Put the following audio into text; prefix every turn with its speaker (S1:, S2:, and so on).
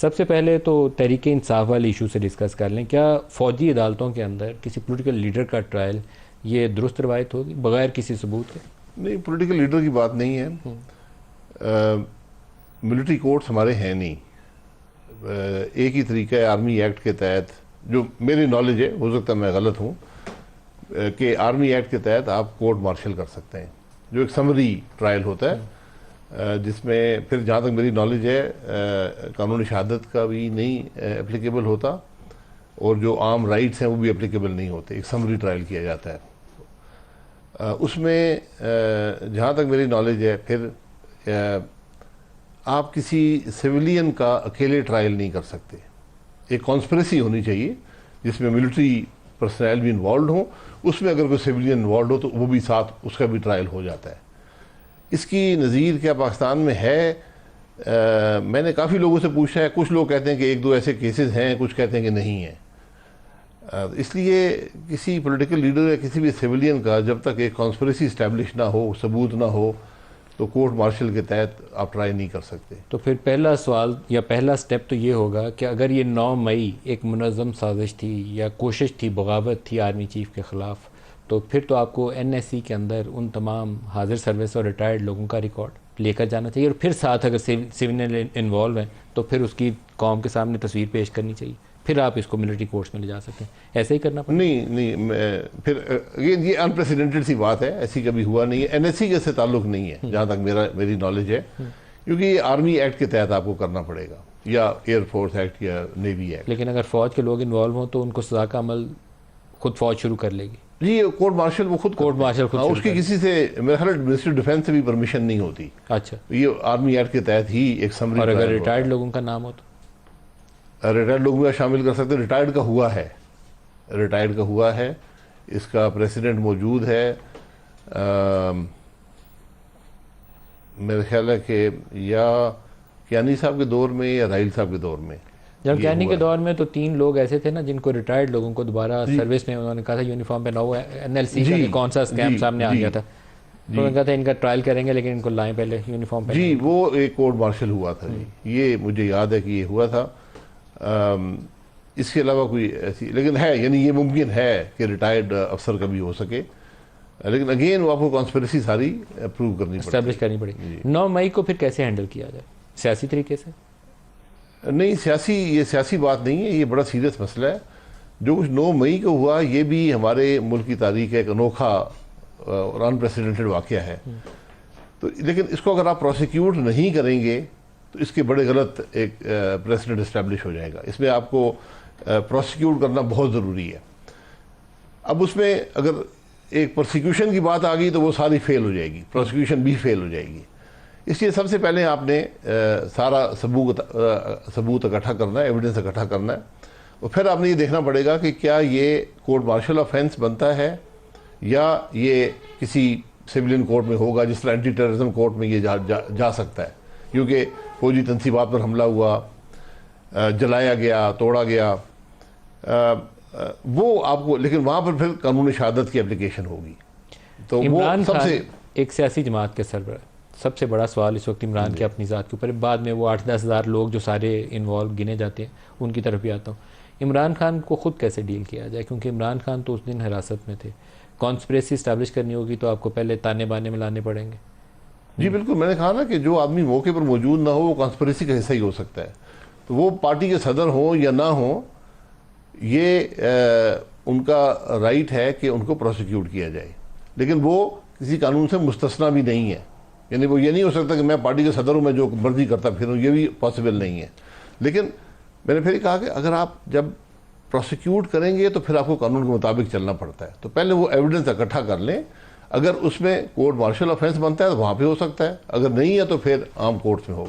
S1: सबसे पहले तो तहरीक इंसाफ वाले इशू से डिस्कस कर लें। क्या फ़ौजी अदालतों के अंदर किसी पॉलिटिकल लीडर का ट्रायल ये दुरुस्त रवायत होगी बगैर किसी सबूत के?
S2: नहीं, पॉलिटिकल लीडर की बात नहीं है। मिलिट्री कोर्ट्स हमारे हैं नहीं। एक ही तरीका है आर्मी एक्ट के तहत, जो मेरी नॉलेज है, हो सकता है मैं गलत हूँ, कि आर्मी एक्ट के तहत आप कोर्ट मार्शल कर सकते हैं, जो एक समरी ट्रायल होता है, जिसमें फिर जहाँ तक मेरी नॉलेज है कानूनी शहादत का भी नहीं एप्लीकेबल होता, और जो आम राइट्स हैं वो भी एप्लीकेबल नहीं होते। एक समरी ट्रायल किया जाता है उसमें। जहाँ तक मेरी नॉलेज है, फिर आप किसी सिविलियन का अकेले ट्रायल नहीं कर सकते। एक कॉन्स्पिरेसी होनी चाहिए जिसमें मिलिट्री पर्सनल भी इन्वॉल्व हो। उसमें अगर कोई सिविलियन इन्वॉल्व हो तो वो भी साथ उसका भी ट्रायल हो जाता है। इसकी नज़ीर क्या पाकिस्तान में है? मैंने काफ़ी लोगों से पूछा है। कुछ लोग कहते हैं कि एक दो ऐसे केसेस हैं, कुछ कहते हैं कि नहीं है। इसलिए किसी पॉलिटिकल लीडर या किसी भी सिविलियन का जब तक एक कॉन्स्पिरेसी इस्टेब्लिश ना हो, सबूत ना हो, तो कोर्ट मार्शल के तहत आप ट्राई नहीं कर सकते।
S1: तो फिर पहला सवाल या पहला स्टेप तो ये होगा कि अगर ये 9 मई एक मुनज़्ज़म साजिश थी या कोशिश थी, बगावत थी आर्मी चीफ के ख़िलाफ़, तो फिर तो आपको NSC के अंदर उन तमाम हाजिर सर्विस और रिटायर्ड लोगों का रिकॉर्ड लेकर जाना चाहिए, और फिर साथ अगर सिविलियन इन्वॉल्व हैं तो फिर उसकी कौम के सामने तस्वीर पेश करनी चाहिए। फिर आप इसको मिलिट्री कोर्ट्स में ले जा सकते हैं। ऐसे ही करना पड़ेगा?
S2: नहीं, फिर ये अनप्रेसिडेंटेड सी बात है, ऐसी कभी हुआ नहीं है। NSC के से ताल्लुक नहीं है जहाँ तक मेरी नॉलेज है, क्योंकि ये आर्मी एक्ट के तहत आपको करना पड़ेगा, या एयरफोर्स एक्ट या नेवी एक्ट।
S1: लेकिन अगर फ़ौज के लोग इन्वॉल्व हों तो उनको सज़ा का अमल खुद फ़ौज शुरू कर लेगी?
S2: जी, कोर्ट मार्शल वो खुद
S1: कोर्ट मार्शल खुद
S2: उसकी किसी से, मेरे ख्याल मिनिस्ट्री डिफेंस से भी परमिशन नहीं होती।
S1: अच्छा,
S2: ये आर्मी एक्ट के तहत ही एक समरी।
S1: और अगर रिटायर्ड लोगों का नाम हो तो
S2: रिटायर्ड लोग भी शामिल कर सकते हैं। रिटायर्ड का हुआ है, रिटायर्ड का हुआ है, इसका प्रेसिडेंट मौजूद है। मेरे ख्याल है कि या कियानी साहब के दौर में या राइल साहब के दौर में।
S1: जब कियानी के दौर में तो 3 लोग ऐसे थे ना जिनको रिटायर्ड लोगों को दोबारा सर्विस में उन्होंने कहा था यूनिफॉर्म पहना हुआ है। NLC का कौन सा स्कैम सामने आ गया था, तो उन्होंने कहा था इनका ट्रायल करेंगे लेकिन इनको लाएं पहले यूनिफॉर्म पहने।
S2: जी, वो एक कोर्ट मार्शल हुआ था जी, ये मुझे याद है कि ये हुआ था। इसके अलावा कोई ऐसी, लेकिन है, यानी ये मुमकिन है कि रिटायर्ड अफसर का भी हो सके, लेकिन अगेन वो आपको कॉन्स्पिरेसी सारी प्रूव
S1: एस्टैब्लिश करनी पड़ेगी। 9 मई को फिर कैसे हैंडल किया जाए? सियासी तरीके से?
S2: नहीं, ये सियासी बात नहीं है, ये बड़ा सीरियस मसला है। जो कुछ 9 मई को हुआ, ये भी हमारे मुल्क की तारीख एक अनोखा और अनप्रेसिडेंटेड वाक़या है। तो लेकिन इसको अगर आप प्रोसिक्यूट नहीं करेंगे तो इसके बड़े गलत एक प्रेसिडेंट इस्टेब्लिश हो जाएगा। इसमें आपको प्रोसिक्यूट करना बहुत ज़रूरी है। अब उसमें अगर एक प्रोसिक्यूशन की बात आ गई तो वो सारी फेल हो जाएगी, प्रोसिक्यूशन भी फेल हो जाएगी। इसलिए सबसे पहले आपने सारा सबूत इकट्ठा करना है, एविडेंस इकट्ठा करना है, और फिर आपने ये देखना पड़ेगा कि क्या ये कोर्ट मार्शल ऑफेंस बनता है या ये किसी सिविलियन कोर्ट में होगा, जिस तरह एंटी टेररिज्म कोर्ट में ये जा सकता है, क्योंकि फौजी तनसीबात पर हमला हुआ, जलाया गया, तोड़ा गया, वो आपको, लेकिन वहाँ पर फिर कानूनी शहादत की एप्लीकेशन होगी। तो
S1: इमरान
S2: वो सबसे
S1: एक सियासी जमात के सरबराह, सबसे बड़ा सवाल इस वक्त इमरान के अपनी ज़ात के ऊपर, बाद में वो 8-10 हज़ार लोग जो सारे इन्वॉल्व गिने जाते हैं उनकी तरफ भी आता हूँ। इमरान खान को ख़ुद कैसे डील किया जाए, क्योंकि इमरान खान तो उस दिन हिरासत में थे। कॉन्स्पिरेसी इस्टेब्लिश करनी होगी तो आपको पहले ताने बाने में लाने पड़ेंगे।
S2: जी बिल्कुल, मैंने कहा ना कि जो आदमी मौके पर मौजूद ना हो वो कॉन्स्पिरेसी का हिस्सा ही हो सकता है। तो वो पार्टी के सदर हो या ना हो, ये उनका राइट है कि उनको प्रोसिक्यूट किया जाए, लेकिन वो किसी कानून से मुस्तस्ना भी नहीं है। यानी वो ये नहीं हो सकता कि मैं पार्टी के सदर हूँ, मैं जो मर्जी करता फिरूँ, ये भी पॉसिबल नहीं है। लेकिन मैंने फिर कहा कि अगर आप जब प्रोसिक्यूट करेंगे तो फिर आपको कानून के मुताबिक चलना पड़ता है। तो पहले वो एविडेंस इकट्ठा कर लें। अगर उसमें कोर्ट मार्शल ऑफेंस बनता है तो वहाँ पे हो सकता है, अगर नहीं है तो फिर आम कोर्ट्स में होगा।